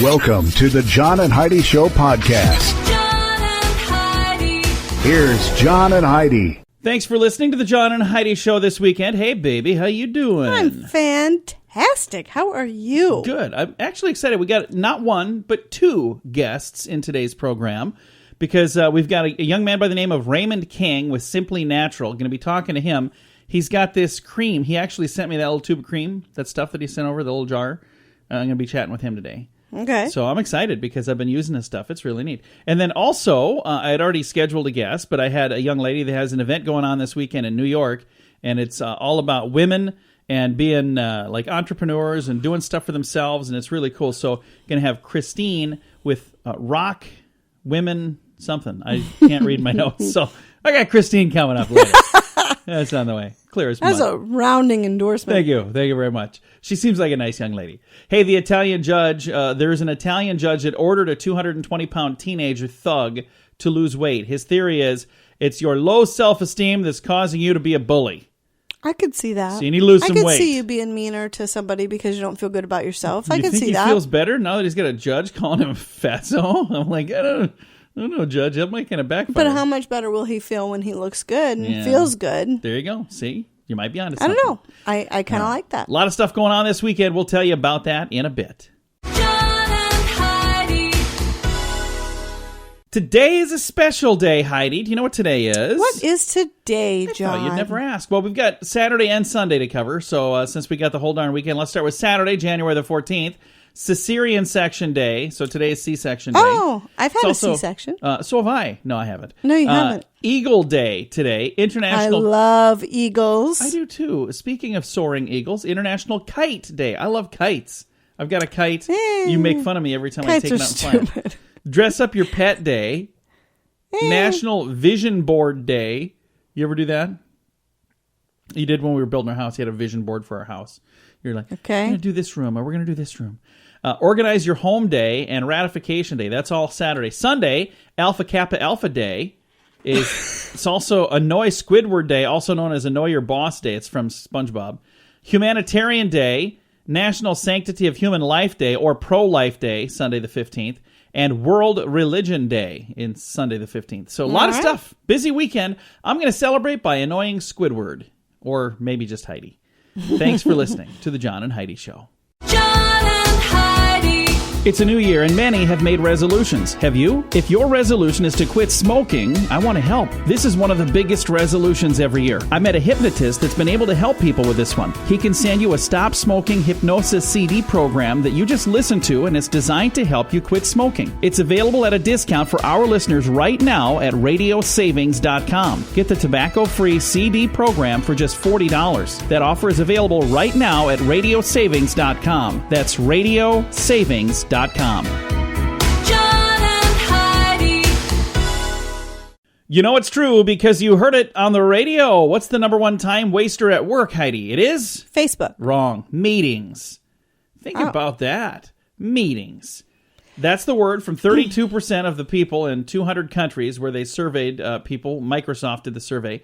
Welcome to the John and Heidi Show podcast. John and Heidi. Here's John and Heidi. Thanks for listening to the John and Heidi Show this weekend. Hey, baby, how you doing? I'm fantastic. How are you? Good. I'm actually excited. We got not one, but two guests in today's program because we've got a young man by the name of Raymond King with Simply Natural. Going to be talking to him. He's got this cream. He actually sent me that little tube of cream, that stuff that he sent over, the little jar. I'm going to be chatting with him today. Okay. So I'm excited because I've been using this stuff. It's really neat. And then also, I had already scheduled a guest, but I had a young lady that has an event going on this weekend in New York, and it's all about women and being like entrepreneurs and doing stuff for themselves, and it's really cool. So going to have Christine with Rock Women something. I can't read my notes, so I got Christine coming up later. That's on the way. Clear as mud. That's a rounding endorsement. Thank you. Thank you very much. She seems like a nice young lady. Hey, the Italian judge, there's an Italian judge that ordered a 220-pound teenager thug to lose weight. His theory is it's your low self-esteem that's causing you to be a bully. I could see that. So you need to lose some weight. I could see you being meaner to somebody because you don't feel good about yourself. I could see that. You think he feels better now that he's got a judge calling him fatso? I'm like, I don't know, Judge. That might kind of backfire. But how much better will he feel when he looks good and feels good? There you go. See? You might be onto I something. don't know. I kind of like that. A lot of stuff going on this weekend. We'll tell you about that in a bit. John and Heidi. Today is a special day, Heidi. Do you know what today is? What is today, John? Oh, you'd never ask. Well, we've got Saturday and Sunday to cover. So since we got the whole darn weekend, let's start with Saturday, January the 14th. Cesarean section day. So today is C-section day. Oh, I've had a C-section. So have I. No, I haven't. No, you haven't. Eagle Day today. International. I love eagles. I do too. Speaking of soaring eagles, International Kite Day. I love kites. I've got a kite. You make fun of me every time I take it out and fly it. Dress up your pet day. National Vision Board Day. You ever do that? You did when we were building our house. You had a vision board for our house. You're like, okay, we're going to do this room, or we're going to do this room. Organize your home day and ratification day. That's all Saturday. Sunday, Alpha Kappa Alpha Day. It's also Annoy Squidward Day, also known as Annoy Your Boss Day. It's from SpongeBob. Humanitarian Day, National Sanctity of Human Life Day, or Pro-Life Day, Sunday the 15th. And World Religion Day in Sunday the 15th. So a lot of stuff. Busy weekend. I'm going to celebrate by annoying Squidward. Or maybe just Heidi. Thanks for listening to the John and Heidi Show. John and Heidi. It's a new year and many have made resolutions. Have you? If your resolution is to quit smoking, I want to help. This is one of the biggest resolutions every year. I met a hypnotist that's been able to help people with this one. He can send you a stop smoking hypnosis CD program that you just listen to, and it's designed to help you quit smoking. It's available at a discount for our listeners right now at radiosavings.com. Get the tobacco-free CD program for just $40. That offer is available right now at radiosavings.com. That's radiosavings.com. John and Heidi. You know it's true because you heard it on the radio. What's the number one time waster at work, Heidi? It is? Facebook. Wrong. Meetings. Think about that. Meetings. That's the word from 32% of the people in 200 countries where they surveyed people. Microsoft did the survey.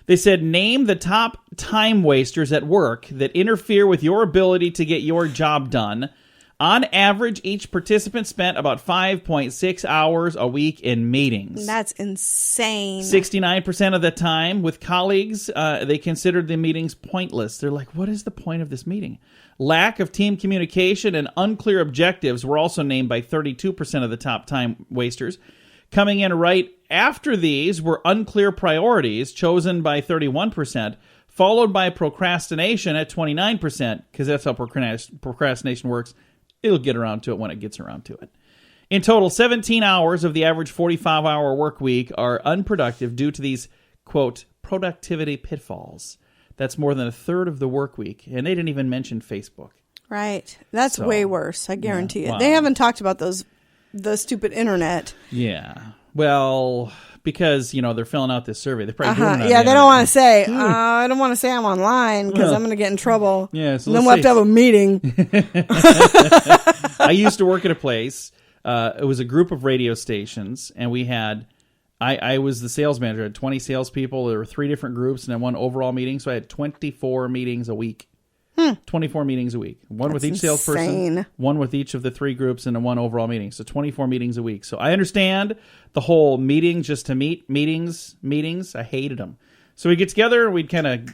They said, name the top time wasters at work that interfere with your ability to get your job done. On average, each participant spent about 5.6 hours a week in meetings. That's insane. 69% of the time with colleagues, they considered the meetings pointless. They're like, what is the point of this meeting? Lack of team communication and unclear objectives were also named by 32% of the top time wasters. Coming in right after these were unclear priorities, chosen by 31%, followed by procrastination at 29%, because that's how procrastination works. It'll get around to it when it gets around to it. In total, 17 hours of the average 45-hour work week are unproductive due to these, quote, productivity pitfalls. That's more than a third of the work week. And they didn't even mention Facebook. Right. That's way worse, I guarantee it. Wow. They haven't talked about the stupid internet. Yeah. Well, because, they're filling out this survey. They're probably doing it on the they internet. don't want to say, I don't want to say I'm online because I'm going to get in trouble. Yeah, so then we'll have to have a meeting. I used to work at a place. It was a group of radio stations, and we had, I was the sales manager. I had 20 salespeople. There were 3 different groups and then one overall meeting, so I had 24 meetings a week. 24 meetings a week. One with each salesperson, insane. one with each of the 3 groups, and a one overall meeting. So 24 meetings a week. So I understand the whole meeting just to meet, meetings. I hated them. So we'd get together and we'd kind of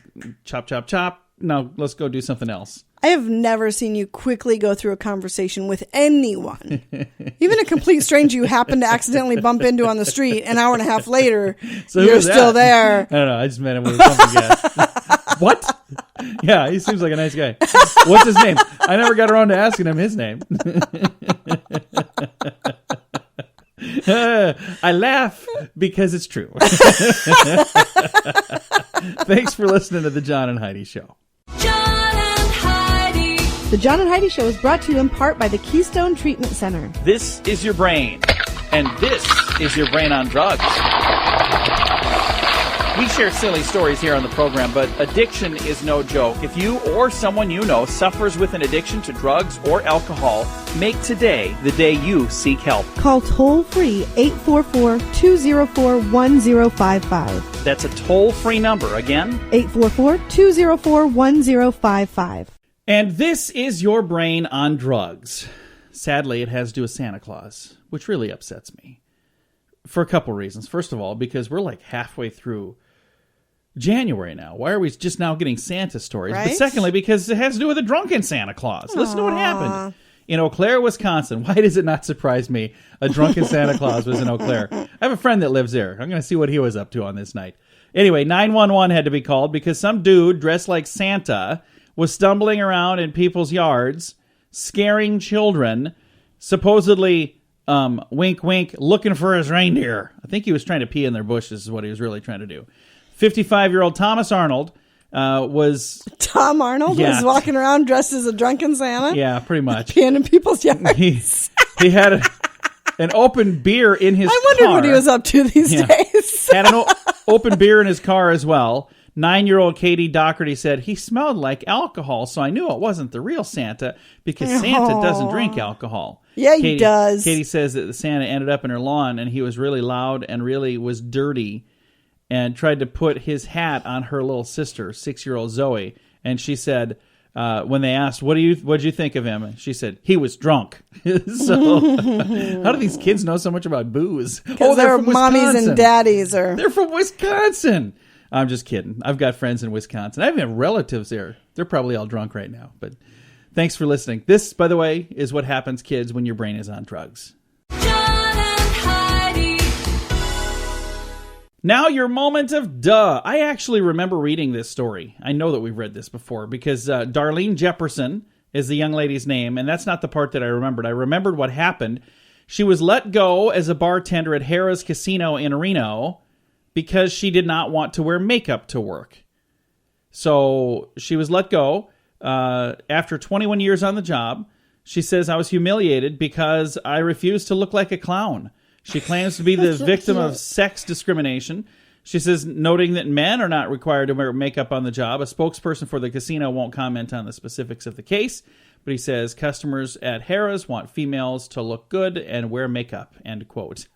chop. Now let's go do something else. I have never seen you quickly go through a conversation with anyone. Even a complete stranger you happen to accidentally bump into on the street an hour and a half later, So you're who's that? still there. I don't know. I just met him with a pumpkin gas. What? Yeah, he seems like a nice guy. What's his name? I never got around to asking him his name. I laugh because it's true. Thanks for listening to the John and Heidi Show. John and Heidi. The John and Heidi Show is brought to you in part by the Keystone Treatment Center. This is your brain, and this is your brain on drugs. We share silly stories here on the program, but addiction is no joke. If you or someone you know suffers with an addiction to drugs or alcohol, make today the day you seek help. Call toll-free 844-204-1055. That's a toll-free number. Again, 844-204-1055. and this is your brain on drugs. Sadly, it has to do with Santa Claus, which really upsets me. For a couple reasons. First of all, because we're like halfway through January now. Why are we just now getting Santa stories? Right? But secondly, because it has to do with a drunken Santa Claus. Listen to what happened. In Eau Claire, Wisconsin. Why does it not surprise me a drunken Santa Claus was in Eau Claire? I have a friend that lives there. I'm going to see what he was up to on this night. Anyway, 911 had to be called because some dude dressed like Santa was stumbling around in people's yards, scaring children, supposedly, wink, wink, looking for his reindeer. I think he was trying to pee in their bushes is what he was really trying to do. 55-year-old Thomas Arnold was... Tom Arnold Yeah. was walking around dressed as a drunken Santa, Yeah, pretty much. peeing in people's yards. He had an open beer in his car. I wondered what he was up to these days. Had an open beer in his car as well. 9-year-old Katie Doherty said, he smelled like alcohol, so I knew it wasn't the real Santa because Santa doesn't drink alcohol. Yeah, he does. Katie says that the Santa ended up in her lawn and he was really loud and really was dirty and tried to put his hat on her little sister, 6-year-old Zoe. And she said, when they asked, what'd you think of him? And she said, he was drunk. So how do these kids know so much about booze? Because their from mommies Wisconsin. and daddies are... They're from Wisconsin. I'm just kidding. I've got friends in Wisconsin. I even have relatives there. They're probably all drunk right now. But thanks for listening. This, by the way, is what happens, kids, when your brain is on drugs. John and Heidi. Now your moment of duh. I actually remember reading this story. I know that we've read this before because Darlene Jefferson is the young lady's name, and that's not the part that I remembered. I remembered what happened. She was let go as a bartender at Harrah's Casino in Reno because she did not want to wear makeup to work. So she was let go after 21 years on the job. She says, I was humiliated because I refused to look like a clown. She claims to be the victim of sex discrimination. She says, noting that men are not required to wear makeup on the job. A spokesperson for the casino won't comment on the specifics of the case, but he says customers at Harrah's want females to look good and wear makeup, end quote.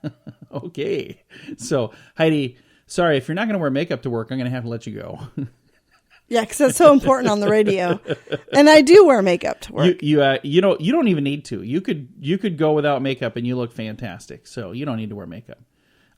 Okay. So, Heidi, sorry, if you're not going to wear makeup to work, I'm going to have to let you go. Yeah, because that's so important on the radio. And I do wear makeup to work. You don't even need to. You could go without makeup and you look fantastic. So you don't need to wear makeup.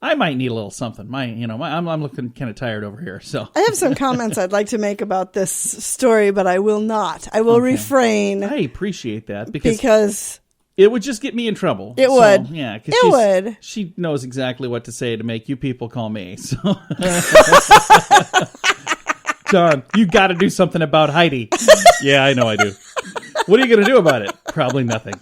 I might need a little something. I'm looking kind of tired over here. So I have some comments I'd like to make about this story, but I will not. I will refrain. I appreciate that because it would just get me in trouble. It would. Yeah, It would. She knows exactly what to say to make you people call me. So. John, you got to do something about Heidi. Yeah, I know I do. What are you going to do about it? Probably nothing.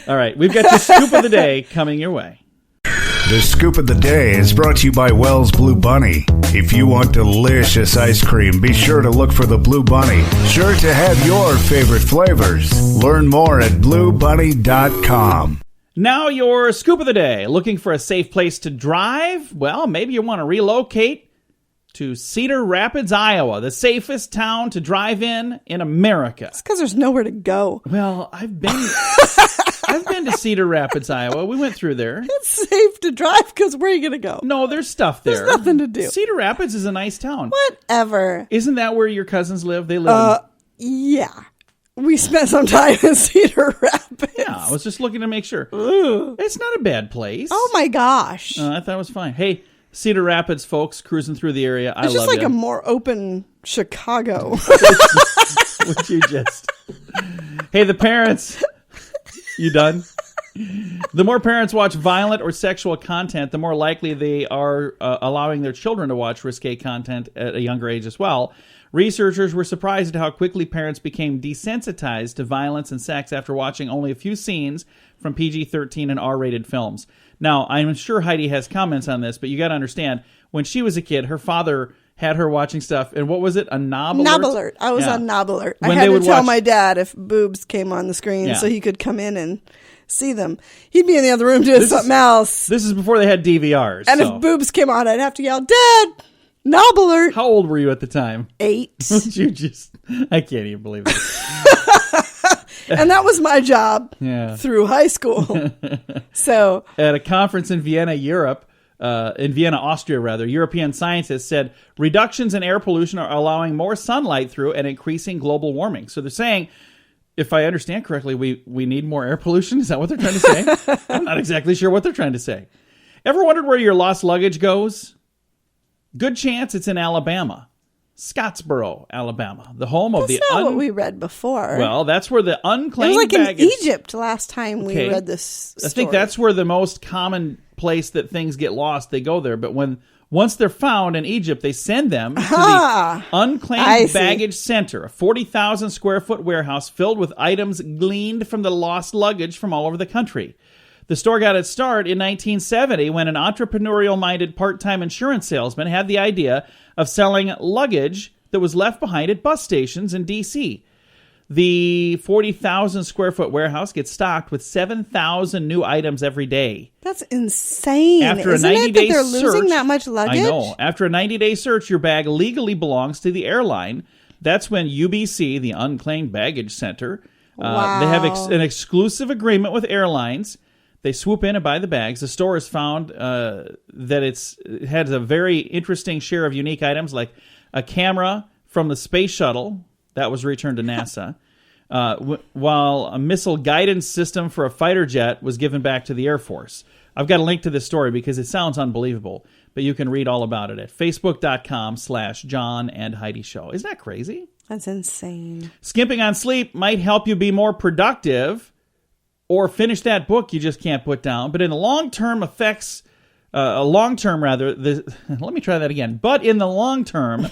All right, we've got the scoop of the day coming your way. The Scoop of the Day is brought to you by Wells Blue Bunny. If you want delicious ice cream, be sure to look for the Blue Bunny. Sure to have your favorite flavors. Learn more at bluebunny.com. Now your scoop of the day. Looking for a safe place to drive? Well, maybe you want to relocate to Cedar Rapids, Iowa, the safest town to drive in America. It's because there's nowhere to go. Well, I've been to Cedar Rapids, Iowa. We went through there. It's safe to drive because where are you going to go? No, there's stuff there. There's nothing to do. Cedar Rapids is a nice town. Whatever. Isn't that where your cousins live? They live Yeah. We spent some time in Cedar Rapids. Yeah, I was just looking to make sure. It's not a bad place. Oh my gosh. I thought it was fine. Hey, Cedar Rapids folks cruising through the area. I It's just love like you. a more open Chicago. Would you just... Hey, the parents. You done? The more parents watch violent or sexual content, the more likely they are allowing their children to watch risque content at a younger age as well. Researchers were surprised at how quickly parents became desensitized to violence and sex after watching only a few scenes from PG-13 and R-rated films. Now, I'm sure Heidi has comments on this, but you got to understand, when she was a kid, her father had her watching stuff, and what was it? A knob alert? Knob alert. I was Yeah. on knob alert. I When had they to would tell watch- my dad if boobs came on the screen Yeah. so he could come in and see them. He'd be in the other room doing something else. This is before they had DVRs. And so. if boobs came on, I'd have to yell, Dad, knob alert. How old were you at the time? 8. You just... I can't even believe it. And that was my job Yeah. through high school. So At a conference in Vienna, Austria, European scientists said reductions in air pollution are allowing more sunlight through and increasing global warming. So they're saying, if I understand correctly, we need more air pollution. Is that what they're trying to say? I'm not exactly sure what they're trying to say. Ever wondered where your lost luggage goes? Good chance it's in Alabama. Scottsboro, Alabama, the home of that's the... not what we read before. Well, that's where the it unclaimed was like baggage... in Egypt last time we Okay. read this story. I think that's where the most common place that things get lost, they go there. But once they're found in Egypt, they send them to the I Unclaimed see. Baggage Center, a 40,000 square foot warehouse filled with items gleaned from the lost luggage from all over the country. The store got its start in 1970 when an entrepreneurial-minded part-time insurance salesman had the idea of selling luggage that was left behind at bus stations in D.C. The 40,000 square foot warehouse gets stocked with 7,000 new items every day. That's insane. After Isn't a it 90-day that they're search, losing that much luggage? I know. After a 90-day search, your bag legally belongs to the airline. That's when UBC, the Unclaimed Baggage Center, they have an exclusive agreement with airlines. They swoop in and buy the bags. The store has found that it has a very interesting share of unique items, like a camera from the space shuttle that was returned to NASA, while a missile guidance system for a fighter jet was given back to the Air Force. I've got a link to this story because it sounds unbelievable, but you can read all about it at facebook.com/John and Heidi Show. Isn't that crazy? That's insane. Skimping on sleep might help you be more productive or finish that book you just can't put down. But in the long term let me try that again. But in the long term,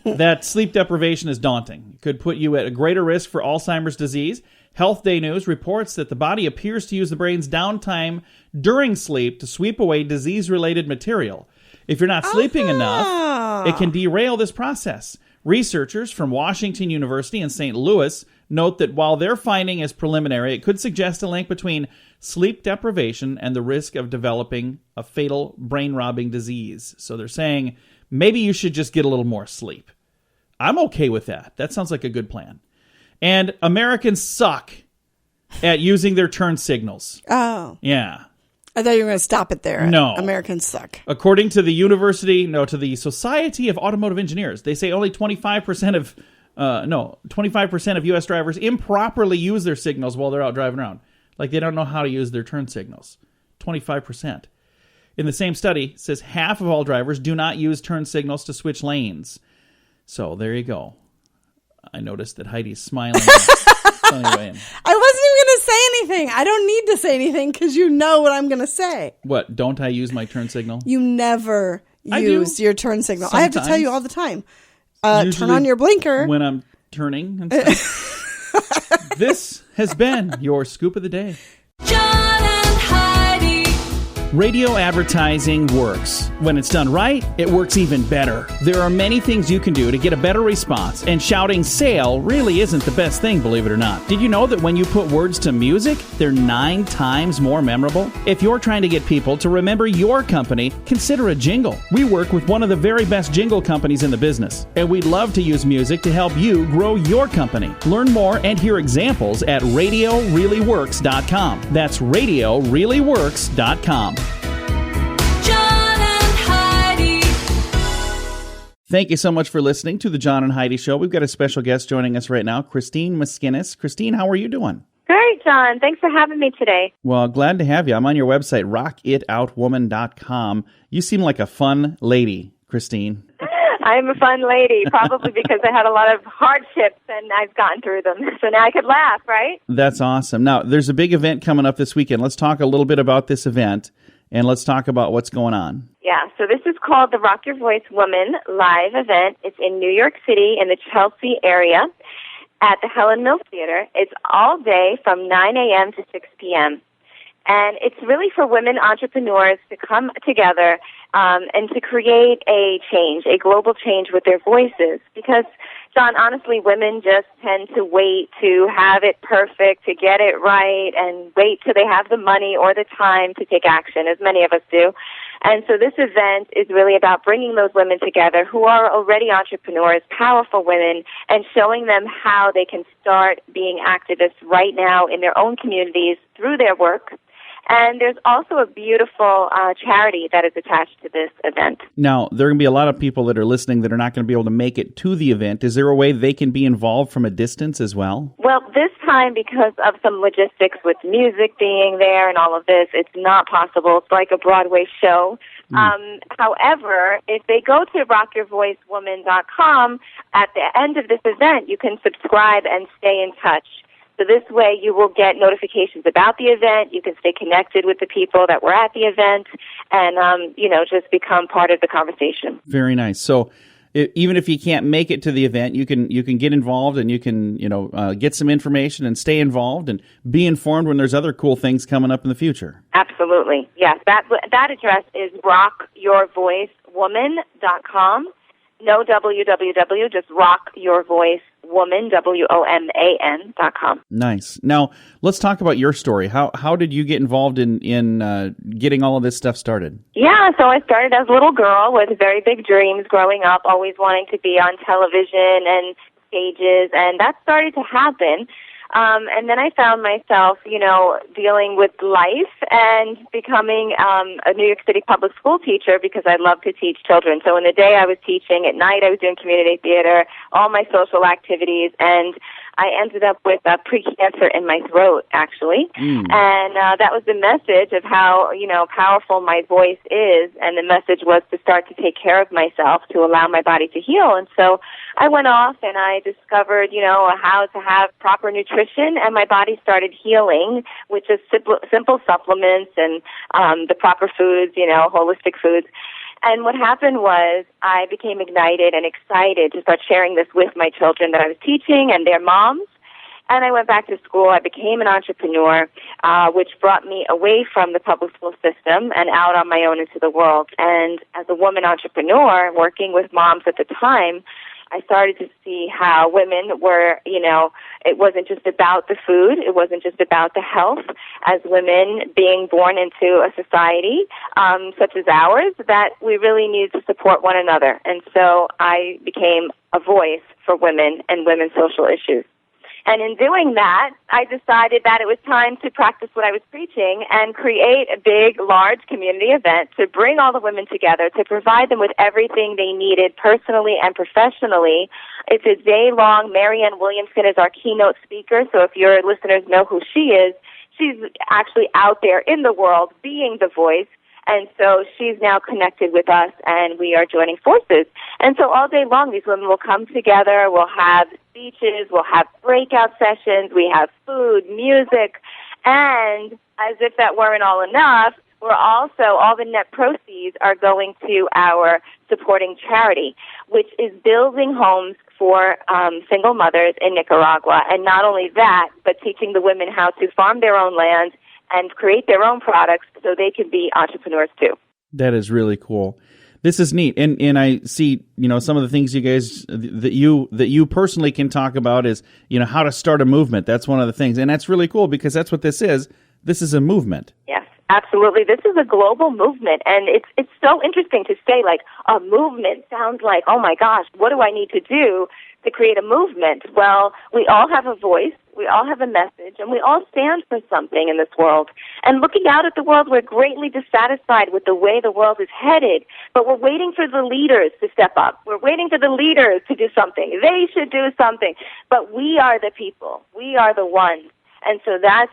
that sleep deprivation is daunting. It could put you at a greater risk for Alzheimer's disease. Health Day News reports that the body appears to use the brain's downtime during sleep to sweep away disease-related material. If you're not sleeping enough, it can derail this process. Researchers from Washington University and St. Louis note that while their finding is preliminary, it could suggest a link between sleep deprivation and the risk of developing a fatal brain-robbing disease. So they're saying maybe you should just get a little more sleep. I'm okay with that. That sounds like a good plan. And Americans suck at using their turn signals. Oh. Yeah. I thought you were going to stop it there. No. Americans suck. According to the Society of Automotive Engineers, they say only 25% of U.S. drivers improperly use their signals while they're out driving around. Like they don't know how to use their turn signals. 25%. In the same study, it says half of all drivers do not use turn signals to switch lanes. So there you go. I noticed that Heidi's smiling. Anyway, I wasn't even going to say anything. I don't need to say anything because you know what I'm going to say. what? Don't I use my turn signal? You never I use do. your turn signal. I have to tell you all the time. Turn Usually on your blinker. when I'm turning and stuff. This has been your scoop of the day. John and Heidi. Radio advertising works. When it's done right, it works even better. There are many things you can do to get a better response, and shouting sale really isn't the best thing, believe it or not. Did you know that when you put words to music, they're 9 times more memorable? If you're trying to get people to remember your company, consider a jingle. We work with one of the very best jingle companies in the business, and we'd love to use music to help you grow your company. Learn more and hear examples at RadioReallyWorks.com. That's RadioReallyWorks.com. John and Heidi. Thank you so much for listening to the John and Heidi Show. We've got a special guest joining us right now, Christine Miskinis. Christine, how are you doing? Great, John. Thanks for having me today. Well, glad to have you. I'm on your website, rockitoutwoman.com. You seem like a fun lady, Christine. I'm a fun lady, probably because I had a lot of hardships and I've gotten through them. So now I could laugh, right? That's awesome. Now, there's a big event coming up this weekend. Let's talk a little bit about this event, and let's talk about what's going on. Yeah, so this is called the Rock Your Voice Woman live event. It's in New York City in the Chelsea area at the Helen Mills Theater. It's all day from 9 a.m. to 6 p.m. And it's really for women entrepreneurs to come together and to create a change, a global change with their voices. Because, John, honestly, women just tend to wait to have it perfect, to get it right, and wait till they have the money or the time to take action, as many of us do. And so this event is really about bringing those women together who are already entrepreneurs, powerful women, and showing them how they can start being activists right now in their own communities through their work. And there's also a beautiful charity that is attached to this event. Now, there are going to be a lot of people that are listening that are not going to be able to make it to the event. Is there a way they can be involved from a distance as well? Well, this time, because of some logistics with music being there and all of this, it's not possible. It's like a Broadway show. However, if they go to rockyourvoicewoman.com, at the end of this event, you can subscribe and stay in touch. So this way you will get notifications about the event. You can stay connected with the people that were at the event and, just become part of the conversation. Very nice. So even if you can't make it to the event, you can get involved and you can, get some information and stay involved and be informed when there's other cool things coming up in the future. Absolutely. Yes. That address is rockyourvoicewoman.com. No www, just rockyourvoicewoman, WOMAN.com. Nice. Now, let's talk about your story. How did you get involved in getting all of this stuff started? Yeah, so I started as a little girl with very big dreams growing up, always wanting to be on television and stages, and that started to happen. And then I found myself, dealing with life and becoming a New York City public school teacher because I love to teach children. So in the day I was teaching, at night I was doing community theater, all my social activities, and I ended up with pre-cancer in my throat, actually. And that was the message of how, powerful my voice is. And the message was to start to take care of myself, to allow my body to heal. And so I went off and I discovered, how to have proper nutrition, and my body started healing with just simple supplements and the proper foods, holistic foods. And what happened was I became ignited and excited to start sharing this with my children that I was teaching and their moms. And I went back to school. I became an entrepreneur, which brought me away from the public school system and out on my own into the world. And as a woman entrepreneur working with moms at the time, I started to see how women were, it wasn't just about the food, it wasn't just about the health. As women being born into a society such as ours, that we really need to support one another. And so I became a voice for women and women's social issues. And in doing that, I decided that it was time to practice what I was preaching and create a big, large community event to bring all the women together, to provide them with everything they needed personally and professionally. It's a day-long. Marianne Williamson is our keynote speaker, so if your listeners know who she is, she's actually out there in the world being the voice. And so she's now connected with us, and we are joining forces. And so all day long, these women will come together. We'll have speeches. We'll have breakout sessions. We have food, music. And as if that weren't all enough, we're also, all the net proceeds are going to our supporting charity, which is building homes for single mothers in Nicaragua. And not only that, but teaching the women how to farm their own land and create their own products so they can be entrepreneurs too. That is really cool. This is neat. And I see, some of the things you guys, that you personally can talk about is, how to start a movement. That's one of the things. And that's really cool because that's what this is. This is a movement. Yes, absolutely. This is a global movement. And it's so interesting to say, like, a movement sounds like, oh my gosh, what do I need to do to create a movement. Well, we all have a voice, we all have a message, and we all stand for something in this world. And looking out at the world, we're greatly dissatisfied with the way the world is headed, but we're waiting for the leaders to step up. We're waiting for the leaders to do something. They should do something. But we are the people. We are the ones. And so that's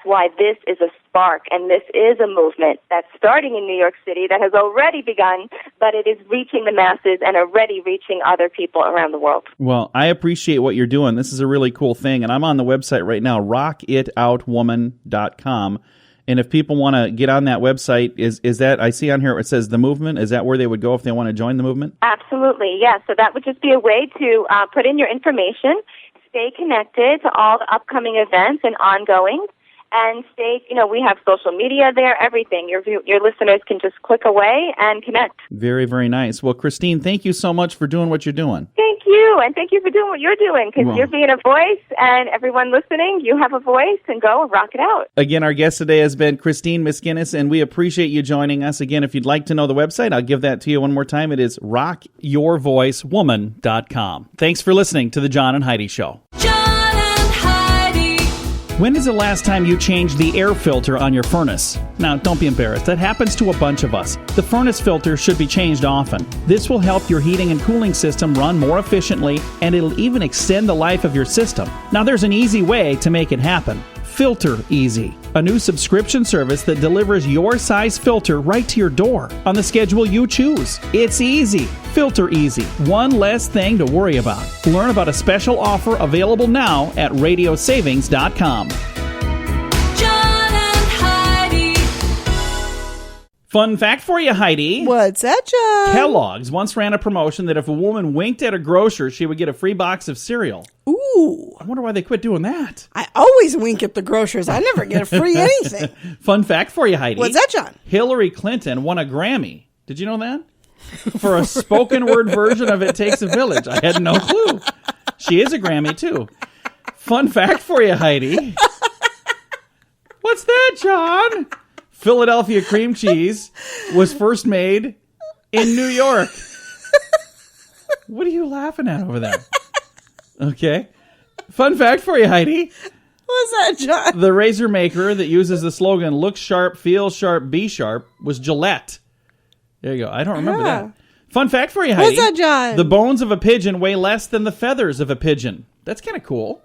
why this is a spark, and this is a movement that's starting in New York City that has already begun, but it is reaching the masses and already reaching other people around the world. Well, I appreciate what you're doing. This is a really cool thing, and I'm on the website right now, rockitoutwoman.com. And if people want to get on that website, is that, I see on here it says the movement, is that where they would go if they want to join the movement? Absolutely, yes. So that would just be a way to put in your information, stay connected to all the upcoming events and ongoing, and we have social media there, everything. Your listeners can just click away and connect. Very, very nice. Well, Christine, thank you so much for doing what you're doing. Thank you, and thank you for doing what you're doing, because you're being a voice, and everyone listening, you have a voice, and go and rock it out. Again, our guest today has been Christine Miskinis, and we appreciate you joining us. Again, if you'd like to know the website, I'll give that to you one more time. It is rockyourvoicewoman.com. Thanks for listening to The John and Heidi Show. John and Heidi. When is the last time you changed the air filter on your furnace? Now, don't be embarrassed. That happens to a bunch of us. The furnace filter should be changed often. This will help your heating and cooling system run more efficiently, and it'll even extend the life of your system. Now, there's an easy way to make it happen. Filter Easy, a new subscription service that delivers your size filter right to your door on the schedule you choose. It's easy. Filter Easy. One less thing to worry about. Learn about a special offer available now at radiosavings.com. John and Heidi. Fun fact for you, Heidi. What's that, John? Kellogg's once ran a promotion that if a woman winked at a grocer, she would get a free box of cereal. Ooh. I wonder why they quit doing that. I always wink at the grocers. I never get a free anything. Fun fact for you, Heidi. What's that, John? Hillary Clinton won a Grammy. Did you know that? For a spoken word version of It Takes a Village. I had no clue. She is a Grammy, too. Fun fact for you, Heidi. What's that, John? Philadelphia cream cheese was first made in New York. What are you laughing at over there? Okay. Fun fact for you, Heidi. What's that, John? The razor maker that uses the slogan, look sharp, feel sharp, be sharp, was Gillette. There you go. I don't remember that. Fun fact for you, Heidi. What's that, John? The bones of a pigeon weigh less than the feathers of a pigeon. That's kind of cool.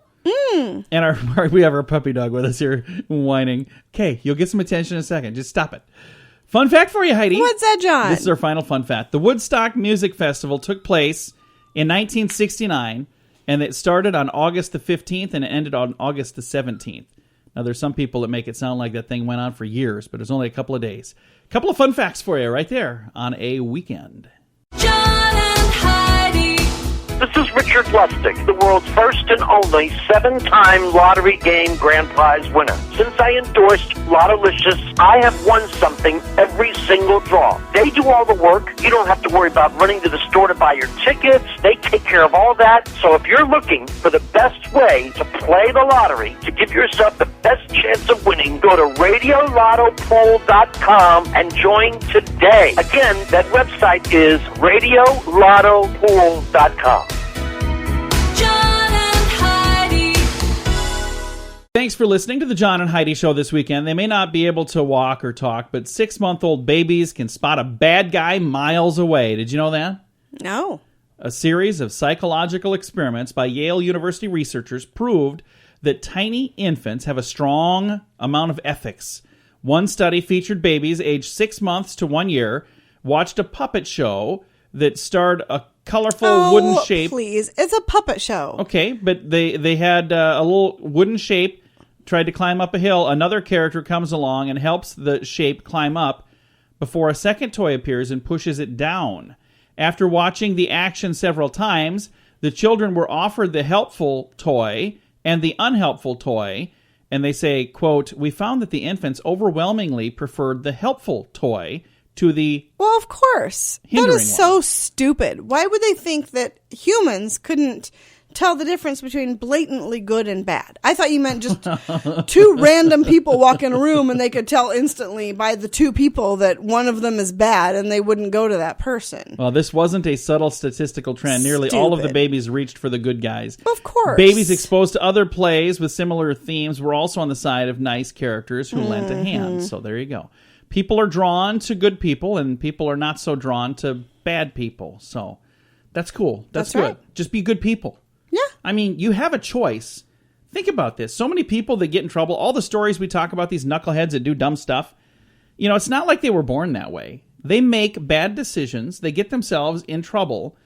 And we have our puppy dog with us here whining. Okay, you'll get some attention in a second. Just stop it. Fun fact for you, Heidi. What's that, John? This is our final fun fact. The Woodstock Music Festival took place in 1969, and it started on August the 15th and it ended on August the 17th. Now, there's some people that make it sound like that thing went on for years, but it was only a couple of days. A couple of fun facts for you right there on a weekend. John and Heidi. This is Richard Lustig, the world's first and only 7-time lottery game grand prize winner. Since I endorsed Lottolicious, I have won something every single draw. They do all the work. You don't have to worry about running to the store to buy your tickets. They take care of all that. So if you're looking for the best way to play the lottery, to give yourself the best chance of winning, go to radiolottopool.com and join today. Again, that website is radiolottopool.com. John and Heidi. Thanks for listening to the John and Heidi Show this weekend. They may not be able to walk or talk, but 6-month-old babies can spot a bad guy miles away. Did you know that? No. A series of psychological experiments by Yale University researchers proved that tiny infants have a strong amount of ethics. One study featured babies aged 6 months to 1 year, watched a puppet show that starred a colorful wooden shape. Please. It's a puppet show. Okay, but they had a little wooden shape, tried to climb up a hill. Another character comes along and helps the shape climb up before a second toy appears and pushes it down. After watching the action several times, the children were offered the helpful toy and the unhelpful toy, and they say, quote, "We found that the infants overwhelmingly preferred the helpful toy to the Well, of course. That hindering is so stupid. Why would they think that humans couldn't tell the difference between blatantly good and bad. I thought you meant just two random people walk in a room and they could tell instantly by the two people that one of them is bad and they wouldn't go to that person. Well, this wasn't a subtle statistical trend. Nearly all of the Stupid. babies reached for the good guys. Of course. Babies exposed to other plays with similar themes were also on the side of nice characters who lent a hand. So there you go. People are drawn to good people and people are not so drawn to bad people. So that's cool. That's good. right. Just be good people. Yeah. I mean, you have a choice. Think about this. So many people that get in trouble, all the stories we talk about, these knuckleheads that do dumb stuff, it's not like they were born that way. They make bad decisions. They get themselves in trouble.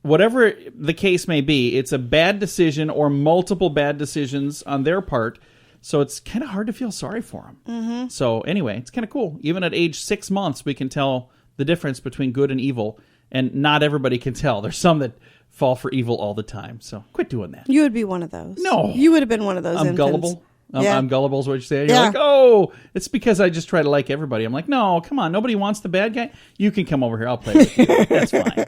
Whatever the case may be, it's a bad decision or multiple bad decisions on their part. So it's kind of hard to feel sorry for them. Mm-hmm. So anyway, it's kind of cool. Even at age 6 months, we can tell the difference between good and evil. And not everybody can tell. There's some that fall for evil all the time. So quit doing that. You would be one of those. No. You would have been one of those I'm infants. gullible. Yeah. I'm gullible is what you say. You're Yeah. like, oh, it's because I just try to like everybody. I'm like, no, come on. Nobody wants the bad guy. You can come over here. I'll play with you. That's fine.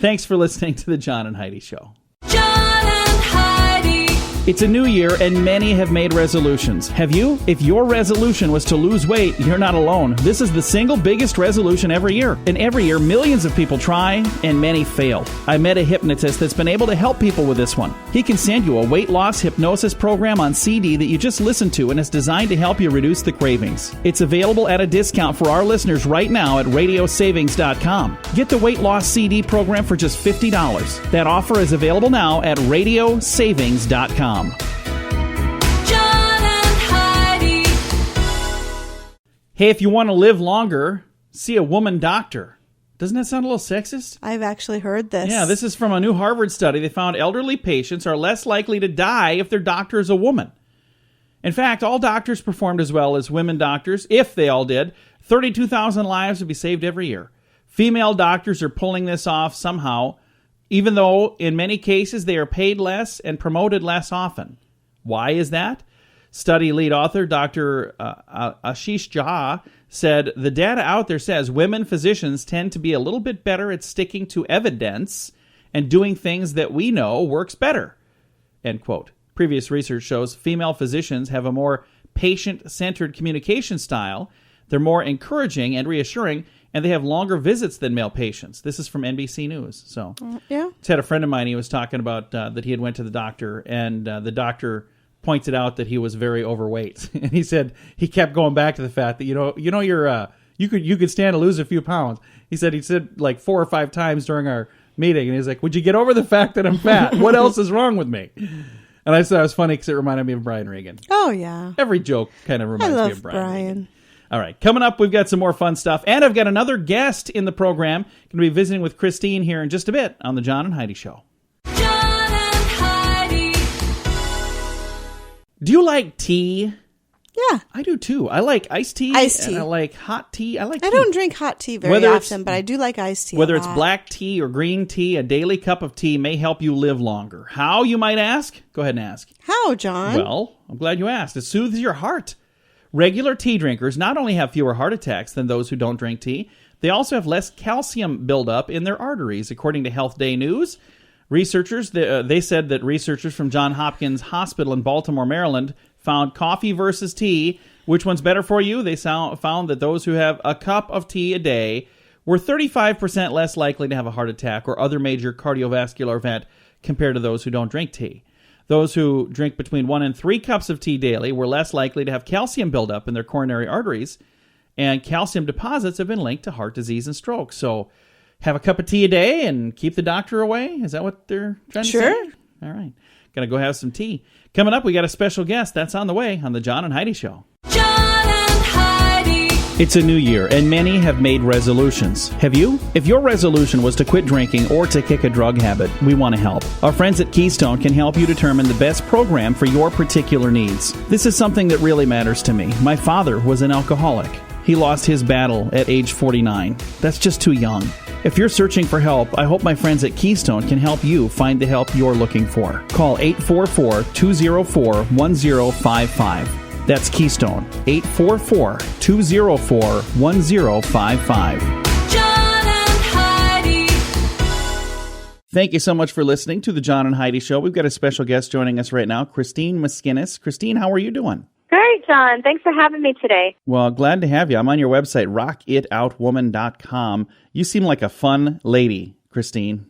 Thanks for listening to the John and Heidi Show. John and Heidi. It's a new year and many have made resolutions. Have you? If your resolution was to lose weight, you're not alone. This is the single biggest resolution every year. And every year, millions of people try and many fail. I met a hypnotist that's been able to help people with this one. He can send you a weight loss hypnosis program on CD that you just listen to and it's designed to help you reduce the cravings. It's available at a discount for our listeners right now at radiosavings.com. Get the weight loss CD program for just $50. That offer is available now at radiosavings.com. John and Heidi. Hey, if you want to live longer, see a woman doctor. Doesn't that sound a little sexist? I've actually heard this. Yeah, this is from a new Harvard study. They found elderly patients are less likely to die if their doctor is a woman. In fact, all doctors performed as well as women doctors. If they all did, 32,000 lives would be saved every year. Female doctors are pulling this off somehow, even though in many cases they are paid less and promoted less often. Why is that? Study lead author Dr. Ashish Jha said, the data out there says women physicians tend to be a little bit better at sticking to evidence and doing things that we know works better. End quote. Previous research shows female physicians have a more patient-centered communication style. They're more encouraging and reassuring, and they have longer visits than male patients. This is from NBC News. So, Yeah. I had a friend of mine. He was talking about that he had went to the doctor, and the doctor pointed out that he was very overweight, and he said he kept going back to the fact that you could stand to lose a few pounds. He said like 4 or 5 times during our meeting, and he's like, "Would you get over the fact that I'm fat? What else is wrong with me?" And I said it was funny because it reminded me of Brian Regan. Oh, yeah. Every joke kind of I reminds me love of Brian Regan. Brian. All right, coming up, we've got some more fun stuff. And I've got another guest in the program. Going to be visiting with Christine here in just a bit on the John and Heidi Show. John and Heidi. Do you like tea? Yeah. I do too. I like iced tea. Iced tea. And I like hot tea. I like I tea. don't drink hot tea very Whether it's- often, but I do like iced tea. Whether a it's lot. black tea or green tea, a daily cup of tea may help you live longer. How, you might ask? Go ahead and ask. How, John? Well, I'm glad you asked. It soothes your heart. Regular tea drinkers not only have fewer heart attacks than those who don't drink tea, they also have less calcium buildup in their arteries, according to Health Day News. Researchers, they said that researchers from Johns Hopkins Hospital in Baltimore, Maryland, found coffee versus tea. Which one's better for you? They found that those who have a cup of tea a day were 35% less likely to have a heart attack or other major cardiovascular event compared to those who don't drink tea. Those who drink between 1 and 3 cups of tea daily were less likely to have calcium buildup in their coronary arteries, and calcium deposits have been linked to heart disease and stroke. So have a cup of tea a day and keep the doctor away? Is that what they're trying to say? Sure. All right. Gonna go have some tea. Coming up, we got a special guest. That's on the way on the John and Heidi Show. John and Heidi. It's a new year, and many have made resolutions. Have you? If your resolution was to quit drinking or to kick a drug habit, we want to help. Our friends at Keystone can help you determine the best program for your particular needs. This is something that really matters to me. My father was an alcoholic. He lost his battle at age 49. That's just too young. If you're searching for help, I hope my friends at Keystone can help you find the help you're looking for. Call 844-204-1055. That's Keystone, 844-204-1055. John and Heidi. Thank you so much for listening to the John and Heidi Show. We've got a special guest joining us right now, Christine Miskinis. Christine, how are you doing? Great, John. Thanks for having me today. Well, glad to have you. I'm on your website, rockitoutwoman.com. You seem like a fun lady, Christine.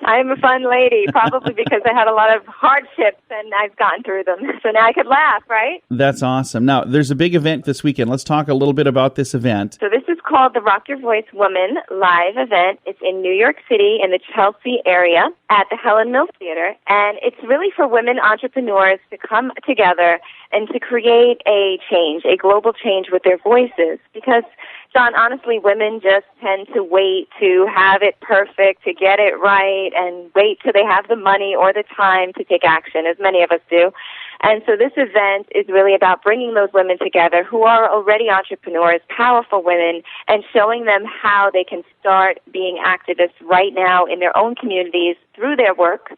I'm a fun lady, probably because I had a lot of hardships and I've gotten through them. So now I could laugh, right? That's awesome. Now, there's a big event this weekend. Let's talk a little bit about this event. So this is called the Rock Your Voice Woman live event. It's in New York City in the Chelsea area at the Helen Mills Theater. And it's really for women entrepreneurs to come together and to create a change, a global change with their voices. Because, John, honestly, women just tend to wait to have it perfect, to get it right, and wait till they have the money or the time to take action, as many of us do. And so this event is really about bringing those women together who are already entrepreneurs, powerful women, and showing them how they can start being activists right now in their own communities through their work.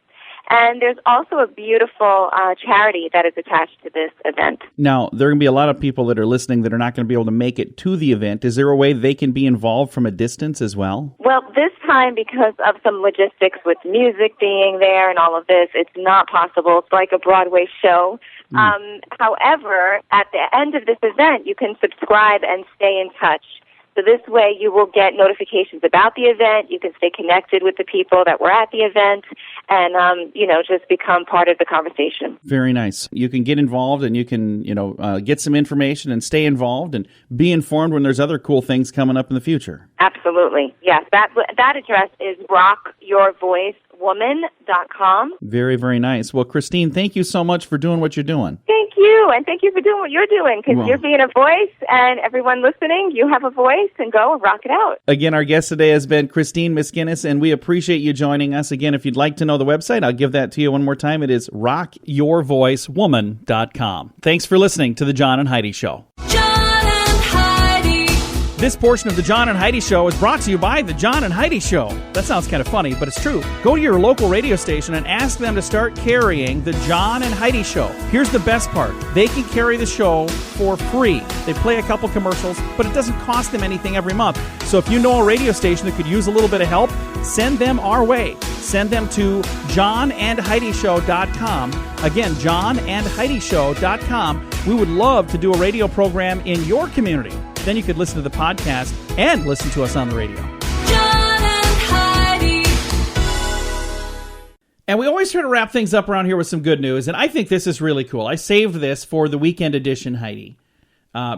And there's also a beautiful charity that is attached to this event. Now, there are going to be a lot of people that are listening that are not going to be able to make it to the event. Is there a way they can be involved from a distance as well? Well, this time, because of some logistics with music being there and all of this, it's not possible. It's like a Broadway show. However, at the end of this event, you can subscribe and stay in touch. So this way you will get notifications about the event. You can stay connected with the people that were at the event and, just become part of the conversation. Very nice. You can get involved and you can, get some information and stay involved and be informed when there's other cool things coming up in the future. Absolutely. Yes. That address is rockyourvoicewoman.com. Very, very nice. Well, Christine, thank you so much for doing what you're doing. Thank you. And thank you for doing what you're doing because you're being a voice and everyone listening, you have a voice and go and rock it out. Again, our guest today has been Christine Miskinis, and we appreciate you joining us. Again, if you'd like to know the website, I'll give that to you one more time. It is rockyourvoicewoman.com. Thanks for listening to The John and Heidi Show. John and Heidi. This portion of The John and Heidi Show is brought to you by The John and Heidi Show. That sounds kind of funny, but it's true. Go to your local radio station and ask them to start carrying The John and Heidi Show. Here's the best part. They can carry the show for free. They play a couple commercials, but it doesn't cost them anything every month. So if you know a radio station that could use a little bit of help, send them our way. Send them to johnandheidishow.com. Again, johnandheidishow.com. We would love to do a radio program in your community. Then you could listen to the podcast and listen to us on the radio. John and Heidi. And we always try to wrap things up around here with some good news, and I think this is really cool. I saved this for the weekend edition, Heidi,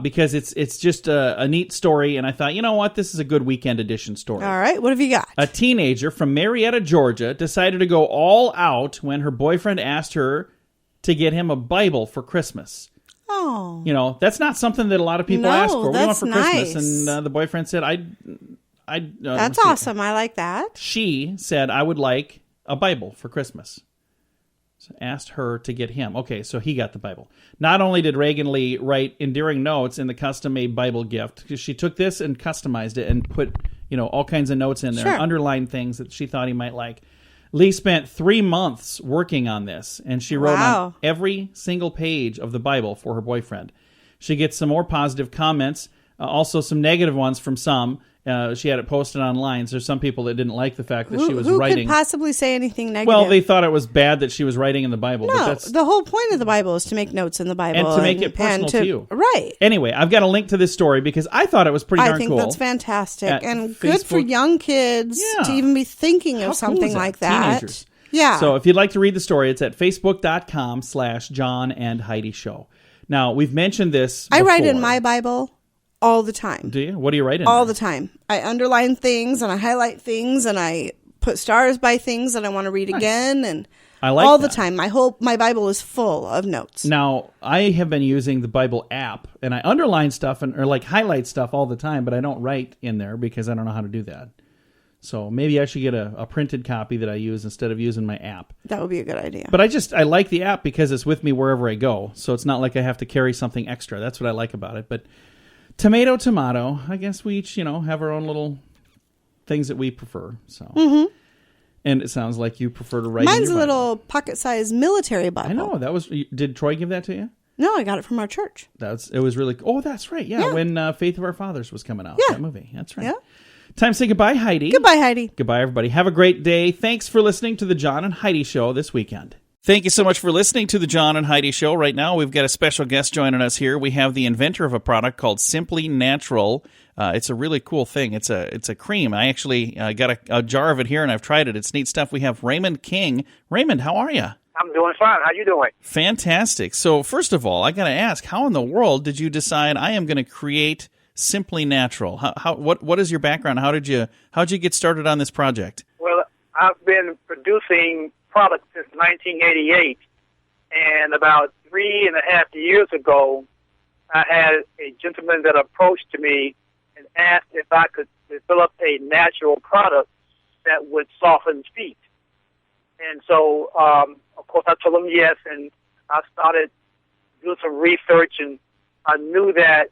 because it's just a neat story, and I thought, you know what, this is a good weekend edition story. All right, what have you got? A teenager from Marietta, Georgia, decided to go all out when her boyfriend asked her to get him a Bible for Christmas. Oh. That's not something that a lot of people ask for. What do you want for nice. Christmas? And the boyfriend said, That's awesome. I like that. She said, I would like a Bible for Christmas. So asked her to get him. Okay, so he got the Bible. Not only did Reagan Lee write endearing notes in the custom-made Bible gift, because she took this and customized it and put, all kinds of notes in there and underlined things that she thought he might like. Lee spent 3 months working on this, and she wrote on every single page of the Bible for her boyfriend. She gets some more positive comments, also some negative ones from some. She had it posted online, so there's some people that didn't like the fact that she was writing. Who could possibly say anything negative? Well, they thought it was bad that she was writing in the Bible. No, but that's, the whole point of the Bible is to make notes in the Bible. And to make it personal to you. Right. Anyway, I've got a link to this story because I thought it was pretty darn cool. I think that's fantastic. And Facebook. Good for young kids to even be thinking of something like that. Teenagers. Yeah. So if you'd like to read the story, it's at facebook.com/John and Heidi Show. Now, we've mentioned this before. I write in my Bible all the time. Do you? What do you write in all there? the time. I underline things and I highlight things and I put stars by things that I want to read again. And I like all that. the time. My Bible is full of notes. Now, I have been using the Bible app, and I underline stuff or highlight stuff all the time, but I don't write in there because I don't know how to do that. So maybe I should get a printed copy that I use instead of using my app. That would be a good idea. But I like the app because it's with me wherever I go. So it's not like I have to carry something extra. That's what I like about it. But tomato, I guess we each, have our own little things that we prefer. So, And it sounds like you prefer to write Mine's in your a Bible. little pocket-sized military Bible. I know. Did Troy give that to you? No, I got it from our church. It was really, oh, that's right. Yeah, when Faith of Our Fathers was coming out, that movie. That's right. Yeah. Time to say goodbye, Heidi. Goodbye, Heidi. Goodbye, everybody. Have a great day. Thanks for listening to the John and Heidi Show this weekend. Thank you so much for listening to the John and Heidi Show. Right now, we've got a special guest joining us here. We have the inventor of a product called Simply Natural. It's a really cool thing. It's a cream. I actually got a jar of it here, and I've tried it. It's neat stuff. We have Raymond King. Raymond, how are you? I'm doing fine. How you doing? Fantastic. So, first of all, I got to ask, how in the world did you decide I am going to create Simply Natural? What is your background? How'd you get started on this project? Well, I've been producing products since 1988, and about 3.5 years ago, I had a gentleman that approached me and asked if I could develop a natural product that would soften feet. And so, of course, I told him yes, and I started doing some research, and I knew that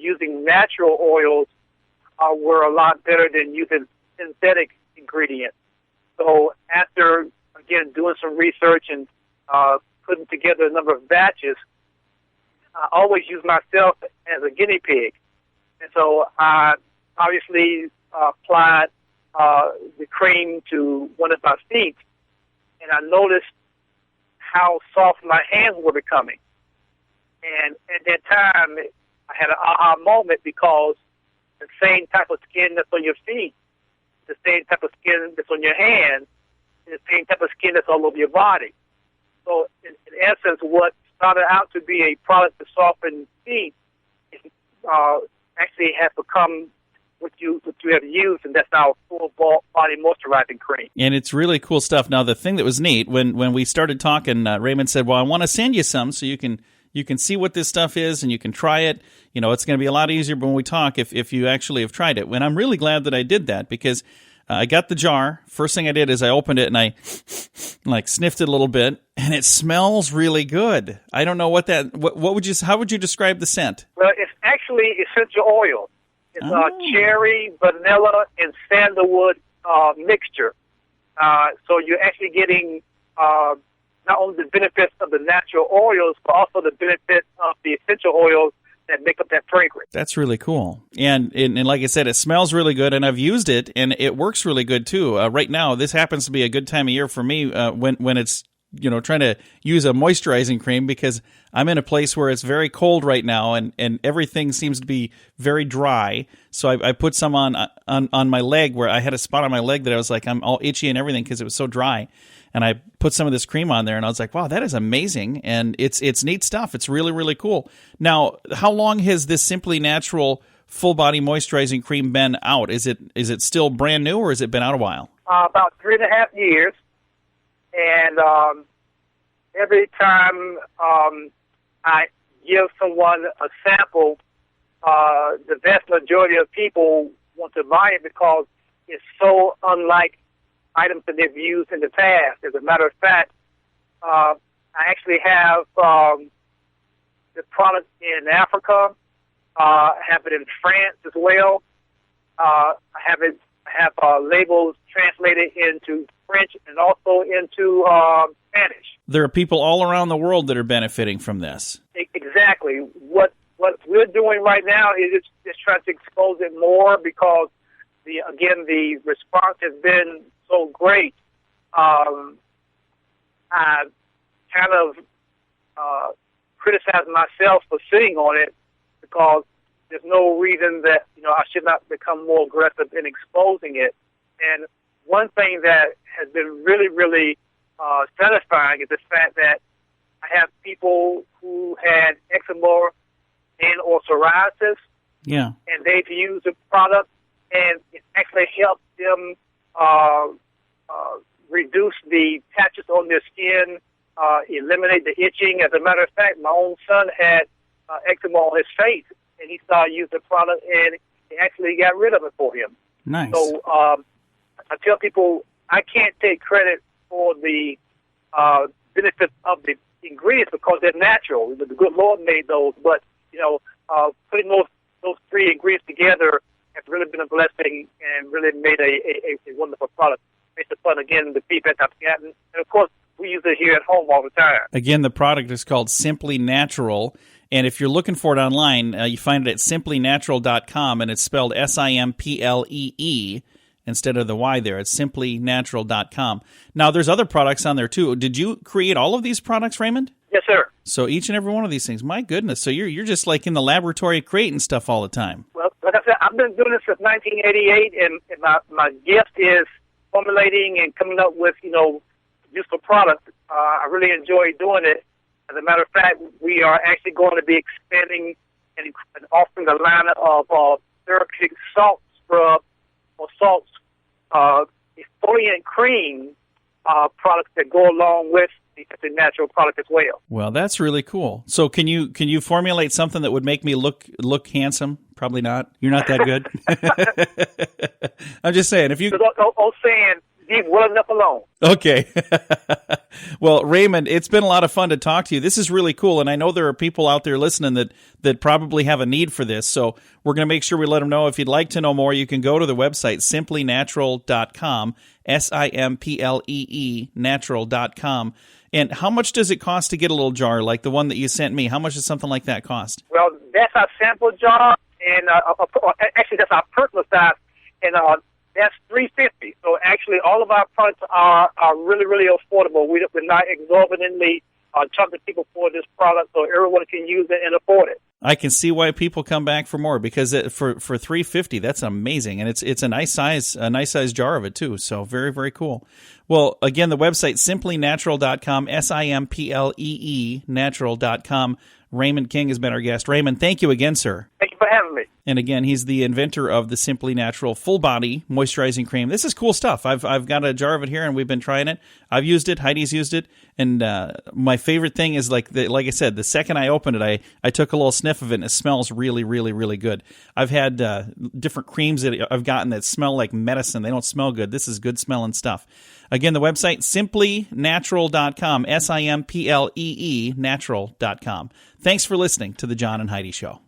using natural oils were a lot better than using synthetic ingredients. So after, again, doing some research and putting together a number of batches, I always use myself as a guinea pig. And so I obviously applied the cream to one of my feet, and I noticed how soft my hands were becoming. And at that time, I had an aha moment, because the same type of skin that's on your feet, the same type of skin that's on your hands, and the same type of skin that's all over your body. So, in essence, what started out to be a product to soften feet actually has become what you have used, and that's our full body moisturizing cream. And it's really cool stuff. Now, the thing that was neat, when we started talking, Raymond said, well, I want to send you some so you can see what this stuff is and you can try it. You know, it's going to be a lot easier when we talk if you actually have tried it. And I'm really glad that I did that, because I got the jar. First thing I did is I opened it and I sniffed it a little bit, and it smells really good. I don't know how would you describe the scent? Well, it's actually essential oil. It's cherry, vanilla, and sandalwood mixture. So you're actually getting not only the benefits of the natural oils, but also the benefits of the essential oils that make up that fragrance. That's really cool. And like I said, it smells really good, and I've used it, and it works really good, too. Right now, this happens to be a good time of year for me when it's, trying to use a moisturizing cream, because I'm in a place where it's very cold right now, and everything seems to be very dry. So I put some on my leg, where I had a spot on my leg that I was like, I'm all itchy and everything because it was so dry. And I put some of this cream on there, and I was like, wow, that is amazing. And it's neat stuff. It's really, really cool. Now, how long has this Simply Natural full body moisturizing cream been out? Is it still brand new, or has it been out a while? About 3.5 years. And every time I give someone a sample, the vast majority of people want to buy it because it's so unlike items that they've used in the past. As a matter of fact, I actually have the product in Africa. I have it in France as well. I have labels translated into French and also into Spanish. There are people all around the world that are benefiting from this. Exactly. What we're doing right now is just trying to expose it more, because the response has been so great. I kind of criticize myself for sitting on it, because there's no reason that I should not become more aggressive in exposing it. And one thing that has been really, really satisfying is the fact that I have people who had eczema and or psoriasis, and they've used the product, and it actually helped them reduce the patches on their skin, eliminate the itching. As a matter of fact, my own son had eczema on his face, and he started using the product, and it actually got rid of it for him. Nice. So I tell people I can't take credit for the benefits of the ingredients, because they're natural. The good Lord made those, but putting those three ingredients together has really been a blessing and really made a wonderful product. Based upon, again, the feedback I've gotten, and of course we use it here at home all the time. Again, the product is called Simply Natural, And if you're looking for it online, you find it at simplynatural.com, and it's spelled SIMPLEE instead of the Y there. It's simplynatural.com. Now, there's other products on there, too. Did you create all of these products, Raymond? Yes, sir. So each and every one of these things, my goodness. So you're just like in the laboratory creating stuff all the time. Well, like I said, I've been doing this since 1988, and my gift is formulating and coming up with, useful products. I really enjoy doing it. As a matter of fact, we are actually going to be expanding and offering a line of therapeutic salt scrub or salts, exfoliant cream products that go along with the natural product as well. Well, that's really cool. So can you formulate something that would make me look handsome? Probably not. You're not that good. I'm just saying. If you saying leave well enough alone. Okay. Well, Raymond, it's been a lot of fun to talk to you. This is really cool, and I know there are people out there listening that probably have a need for this. So we're going to make sure we let them know. If you'd like to know more, you can go to the website simplynatural.com, SIMPLEE natural.com. And how much does it cost to get a little jar like the one that you sent me? How much does something like that cost? Well, that's our sample jar, and actually that's our personal size, and that's $350. So actually, all of our products are really, really affordable. We're not exorbitantly charging people for this product, so everyone can use it and afford it. I can see why people come back for more, because for $350, that's amazing, and it's a nice size jar of it too. So very, very cool. Well, again, the website simplynatural.com, SIMPLEE natural.com. Raymond King has been our guest. Raymond, thank you again, sir. Thank you for having me. And again, he's the inventor of the Simply Natural Full Body Moisturizing Cream. This is cool stuff. I've got a jar of it here, and we've been trying it. I've used it. Heidi's used it. And my favorite thing is, like I said, the second I opened it, I took a little sniff of it, and it smells really, really, really good. I've had different creams that I've gotten that smell like medicine. They don't smell good. This is good smelling stuff. Again, the website, simplynatural.com, SIMPLEE natural.com. Thanks for listening to The John and Heidi Show.